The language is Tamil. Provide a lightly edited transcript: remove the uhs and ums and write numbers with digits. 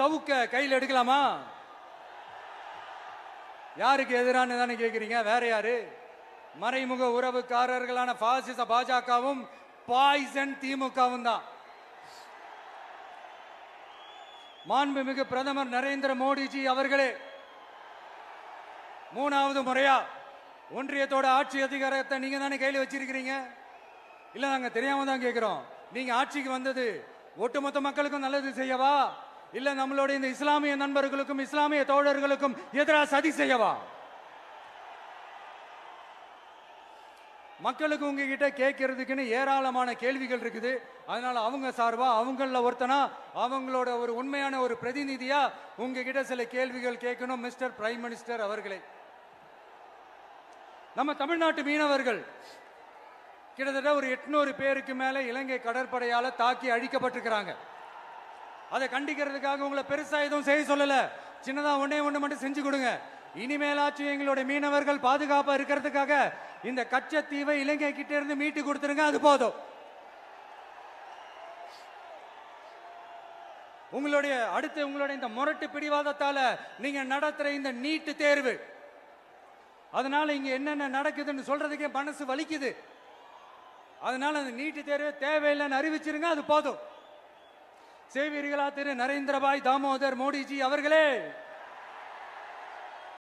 சவுக்க கையில் எடுக்கலாமா? யாருக்கு எதிரான தானே கேட்கிறீங்க? வேற யாரு? மறைமுக உறவுக்காரர்களான பாசிச பாஜகவும் பாய்சன் திமுகவும் தான். மாண்புமிகு பிரதமர் நரேந்திர மோடிஜி அவர்களே, 3வது முறையா ஒன்றியத்தோட ஆட்சி அதிகாரத்தை நீங்க தானே கையில் வச்சிருக்கிறீங்க. இல்ல நாங்க தெரியாம தான் கேட்கிறோம். நீங்க ஆட்சிக்கு வந்தது ஒட்டுமொத்த மக்களுக்கும் நல்லது செய்யவா, இல்ல நம்மளுடைய இந்த இஸ்லாமிய நண்பர்களுக்கும் இஸ்லாமிய தோழர்களுக்கும் எதிராக சதி செய்யவா? மக்களுக்கு உங்ககிட்ட கேட்கறதுக்குன்னு ஏராளமான கேள்விகள் இருக்குது. அதனால அவங்க சார்பா அவங்கள ஒருத்தனா அவங்களோட ஒரு உண்மையான ஒரு பிரதிநிதியா உங்ககிட்ட சில கேள்விகள் கேட்கணும். மிஸ்டர் பிரைம் மினிஸ்டர் அவர்களே, நம்ம தமிழ்நாட்டு மீனவர்கள் கிட்டத்தட்ட ஒரு 800 பேருக்கு மேல இலங்கை கடற்படையால தாக்கி அழிக்கப்பட்டிருக்கிறாங்க. அதை கண்டிக்கிறதுக்காக உங்களை பெருசா எதுவும் செய்ய சொல்லல. சின்னதா ஒண்ணு மட்டும் செஞ்சு கொடுங்க. இனிமேலாச்சும் எங்களுடைய மீனவர்கள் பாதுகாப்பா இருக்கிறதுக்காக இந்த கச்சத்தீவை இலங்கை கிட்ட இருந்து மீட்டு கொடுத்துருங்க. அது போதும். உங்களுடைய இந்த முரட்டு பிடிவாதத்தால நீங்க நடத்துற இந்த நீட்டு தேர்வு, அதனால இங்க என்னென்ன நடக்குதுன்னு சொல்றதுக்கே மனசு வலிக்குது. அதனால அந்த நீட்டு தேர்வு தேவையில்லைன்னு அறிவிச்சிருங்க. அது போதும். செய்வீர்களா திரு நரேந்திரபாய் தாமோதர் மோடிஜி அவர்களே?